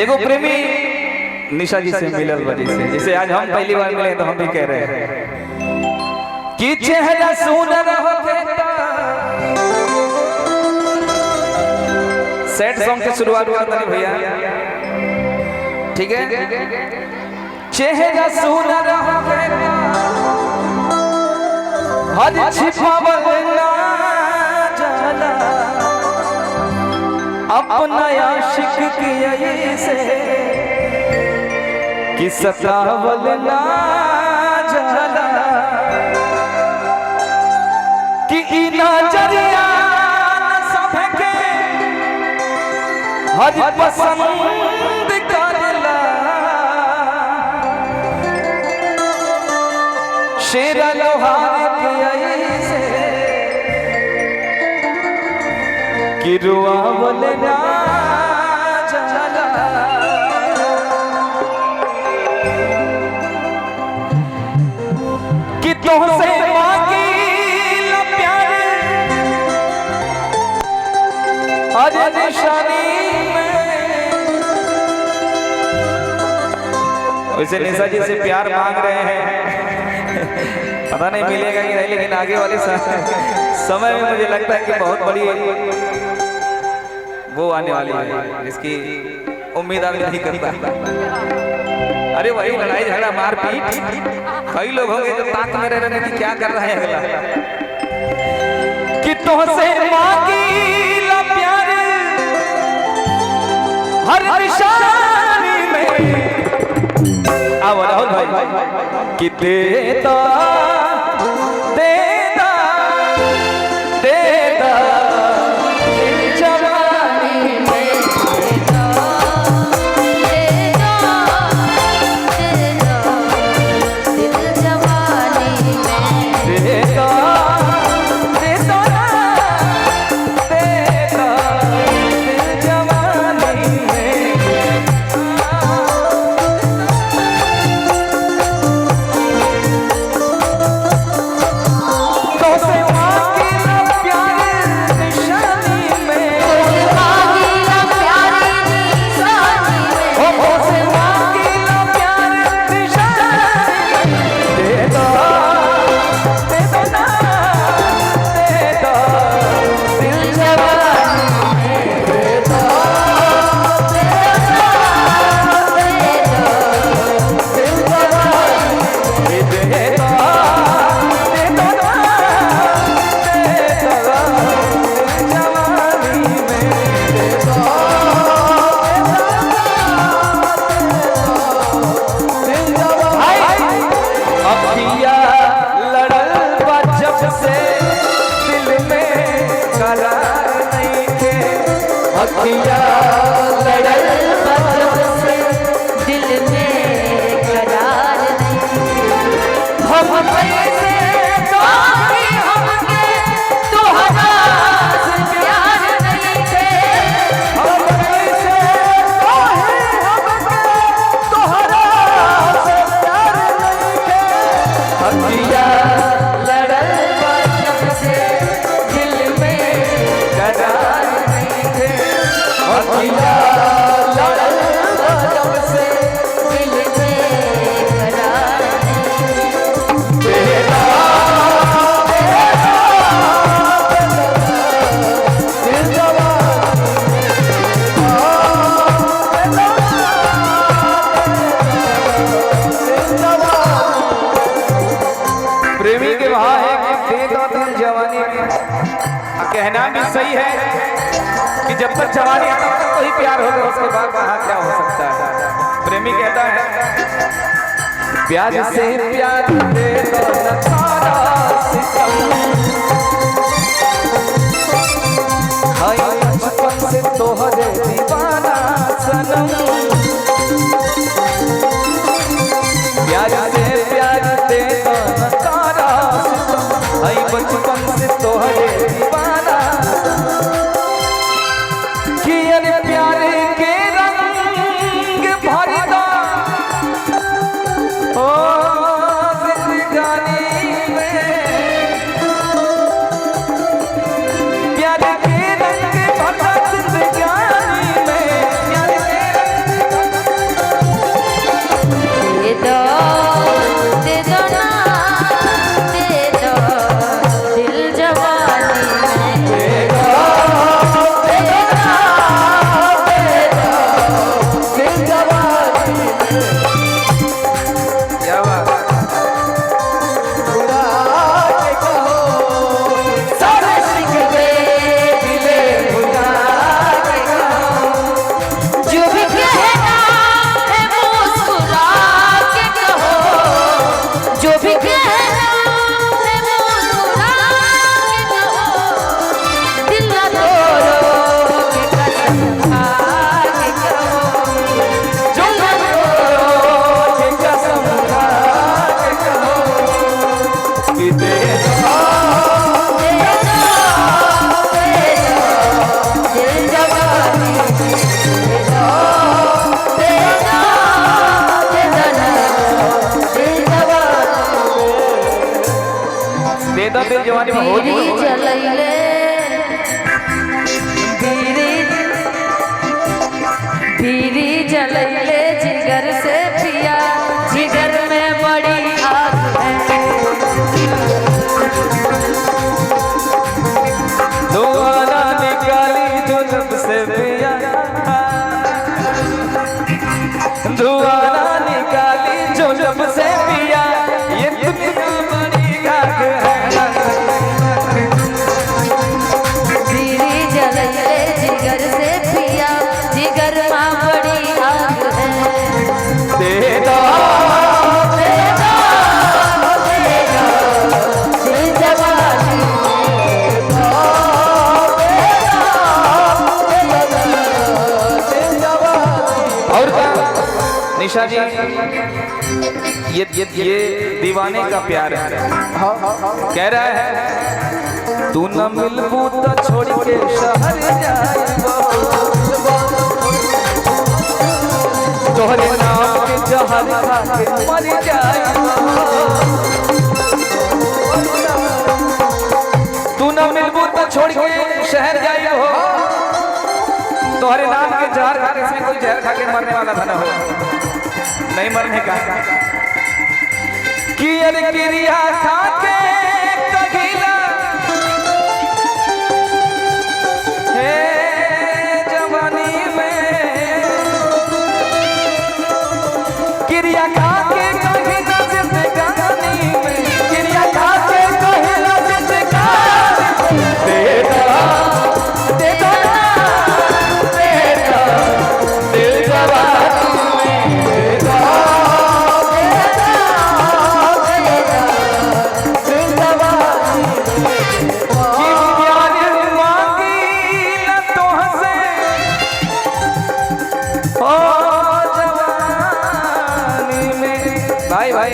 एगो प्रेमी निशा जी से मिलल वजह से, जैसे आज हम पहली बार मिले तो हम भी कह रहे हैं कि चेहरा सुंदर होके सैड सॉन्ग की शुरुआत करता नहीं भैया, ठीक है। चेहरा सुंदर होके हद छिपावल ना जाला, अपना आशिक की से कि सतावल ना जाला, कि इना जरिया सबके हर पसंद करला, शेर लोहार के से कि रुआवल ना जाला, कि तुमसे मांगी प्यार आज निशानी में। वैसे निशा जी से प्यार मांग रहे हैं, पता नहीं मिलेगा कि नहीं, लेकिन आगे वाले समय में मुझे लगता है कि बहुत बड़ी वो आने वाली है जिसकी उम्मीद आप नहीं करता। अरे वही लड़ाई झगड़ा मारपीट, कई लोग होंगे जो ताक में रह रहे कि क्या कर रहा है अगला, कि तुमसे मांगी ला प्यार हर निशानी में। आओ राहुल भाई कि देता देता देता कहना भी सही है कि जब तक जवानी आता तब तो ही प्यार होगा, उसके बाद वहाँ क्या हो सकता है। प्रेमी कहता है प्यार से प्यार दे दो न सारा सितम, हाय बचपन से तोहरे दीवाना सनम, प्यार से प्यार दे दो न सारा सितम, हाय बचपन से तोहरे दीवाना, कि अरे प्यार के रंग भरदा ओ जिंदगानी में, प्यार के रंग भरदा जिंदगानी जवानी में हो बीरी जलैले बीरी जलैले जिगर से पिया जिगर में बड़ी आग है। दुआना निकाली जो जब से पिया दुआना निकाली जो जब से पिया ये दुनिया बड़ी घाट है। बीरी जलैले जिगर से पिया जिगर में बड़ी आग है। दे दो दिल जवानी और क्या निशा जी ये दीवाने का प्यार है। कह रहा है तू न मिलबू तो छोड़ के शहर जाएबो तोहरे नाम के जहर खा के मर जाएबो तू न मिलबू तो छोड़ के शहर जाएबो तोहरे नाम के जहर खा के इसमें कोई जहर खा के मरने वाला था ना हो नहीं मरने का कि अरे क्रिया खा के कगिला हे जवानी में क्रिया खा के कगिला जिंदगानी में क्रिया खा के कगिला जिंदगानी देता देता देता दिल जवानी में देता भाई भाई